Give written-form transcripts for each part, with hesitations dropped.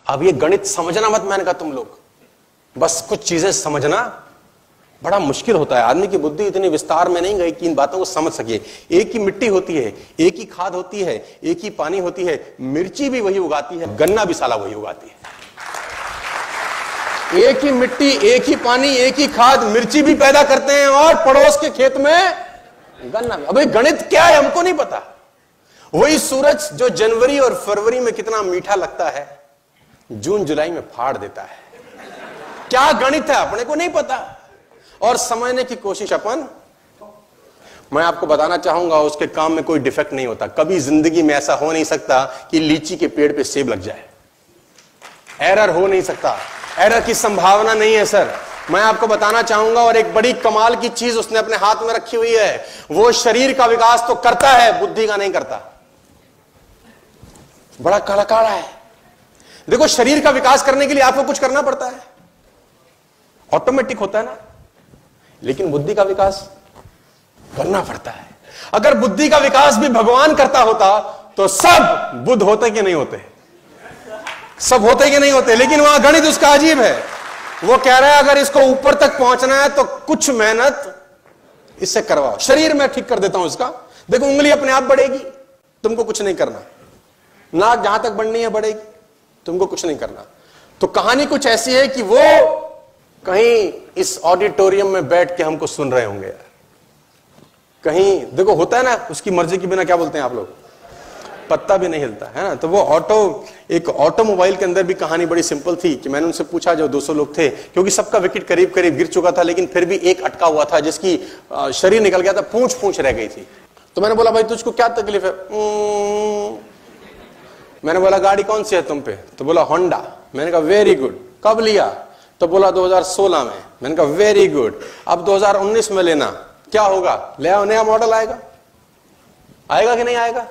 अब ये गणित समझना मत, मैंने कहा तुम लोग बस कुछ चीजें समझना बड़ा मुश्किल होता है। आदमी की बुद्धि इतनी विस्तार में नहीं गई कि इन बातों को समझ सके। एक ही मिट्टी होती है, एक ही खाद होती है, एक ही पानी होती है, मिर्ची भी वही उगाती है, गन्ना भी साला वही उगाती है। एक ही मिट्टी, एक ही पानी, एक ही खाद, मिर्ची भी पैदा करते हैं और पड़ोस के खेत में गन्ना भी। अबे गणित क्या है हमको नहीं पता। वही सूरज जो जनवरी और फरवरी में कितना मीठा लगता है, जून जुलाई में फाड़ देता है। क्या गणित है अपने को नहीं पता और समझने की कोशिश अपन। मैं आपको बताना चाहूंगा उसके काम में कोई डिफेक्ट नहीं होता। कभी जिंदगी में ऐसा हो नहीं सकता कि लीची के पेड़ पे सेब लग जाए। एरर हो नहीं सकता, एरर की संभावना नहीं है सर। मैं आपको बताना चाहूंगा और एक बड़ी कमाल की चीज उसने अपने हाथ में रखी हुई है। वो शरीर का विकास तो करता है, बुद्धि का नहीं करता। बड़ा काला है। देखो शरीर का विकास करने के लिए आपको कुछ करना पड़ता है, ऑटोमेटिक होता है ना, लेकिन बुद्धि का विकास करना पड़ता है। अगर बुद्धि का विकास भी भगवान करता होता तो सब बुद्ध होते कि नहीं होते? सब होते कि नहीं होते? लेकिन वहां गणित उसका अजीब है। वो कह रहा है अगर इसको ऊपर तक पहुंचना है तो कुछ मेहनत इससे करवाओ। शरीर में ठीक कर देता हूं इसका, देखो उंगली अपने आप बढ़ेगी, तुमको कुछ नहीं करना। नाक जहां तक बढ़नी है बढ़ेगी, तुमको कुछ नहीं करना। तो कहानी कुछ ऐसी है कि वो कहीं इस ऑडिटोरियम में बैठ के हमको सुन रहे होंगे यार। कहीं देखो होता है ना, उसकी मर्जी के बिना क्या बोलते हैं आप लोग, पत्ता भी नहीं हिलता है ना। तो वो एक ऑटोमोबाइल के अंदर भी कहानी बड़ी सिंपल थी कि मैंने उनसे पूछा, जो 200 लोग थे, क्योंकि सबका विकेट करीब करीब गिर चुका था, लेकिन फिर भी एक अटका हुआ था जिसकी शरीर निकल गया था, पूंछ रह गई थी। तो मैंने बोला भाई तुझको क्या तकलीफ है? मैंने बोला गाड़ी कौन सी है तुम पे? तो बोला होंडा। मैंने कहा वेरी गुड, कब लिया? तो बोला 2016 में। मैंने कहा वेरी गुड, अब 2019 में लेना, क्या होगा? ले आओ, नया मॉडल आएगा। आएगा कि नहीं आएगा?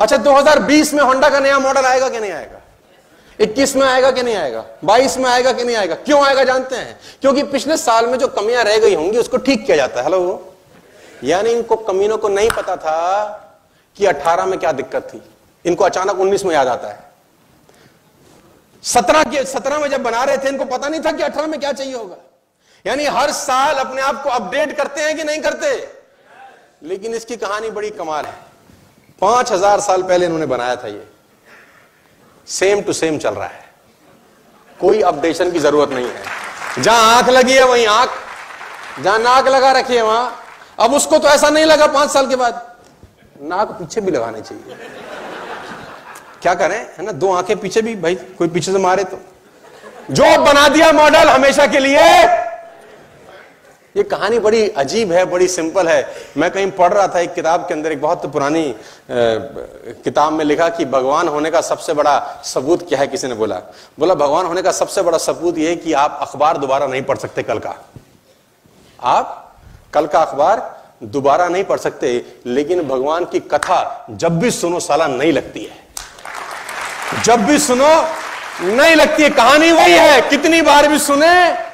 अच्छा 2020 में होंडा का नया मॉडल आएगा कि नहीं आएगा? 21 में आएगा कि नहीं आएगा? 22 में आएगा कि नहीं आएगा? क्यों आएगा जानते हैं? क्योंकि पिछले साल में जो कमियां रह गई होंगी उसको ठीक किया जाता है। हेलो, यानी इनको कमीनों को नहीं पता था कि 18 में क्या दिक्कत थी, इनको अचानक 19 में याद आता है। 17 में जब बना रहे थे इनको पता नहीं था कि 18 में क्या चाहिए होगा। यानी हर साल अपने आप को अपडेट करते हैं कि नहीं करते? लेकिन इसकी कहानी बड़ी कमाल है। 5000 साल पहले इन्होंने बनाया था, ये सेम टू सेम चल रहा है, कोई अपडेशन की जरूरत नहीं है। जहां आंख लगी है वहीं आंख, जहां नाक लगा रखी है वहां। अब उसको तो ऐसा नहीं लगा 5 साल के बाद, नाक पीछे भी लगानी चाहिए। क्या करें, है ना, 2 आंखें पीछे भी, भाई कोई पीछे से मारे तो। जो बना दिया मॉडल हमेशा के लिए। ये कहानी बड़ी अजीब है, बड़ी सिंपल है। मैं कहीं पढ़ रहा था एक किताब के अंदर, एक बहुत पुरानी किताब में लिखा कि भगवान होने का सबसे बड़ा सबूत क्या है। किसी ने बोला भगवान होने का सबसे बड़ा सबूत यह है कि आप अखबार दोबारा नहीं पढ़ सकते कल का। आप कल का अखबार दोबारा नहीं पढ़ सकते, लेकिन भगवान की कथा जब भी सुनो साला नहीं लगती है, जब भी सुनो नहीं लगती है। कहानी वही है, कितनी बार भी सुने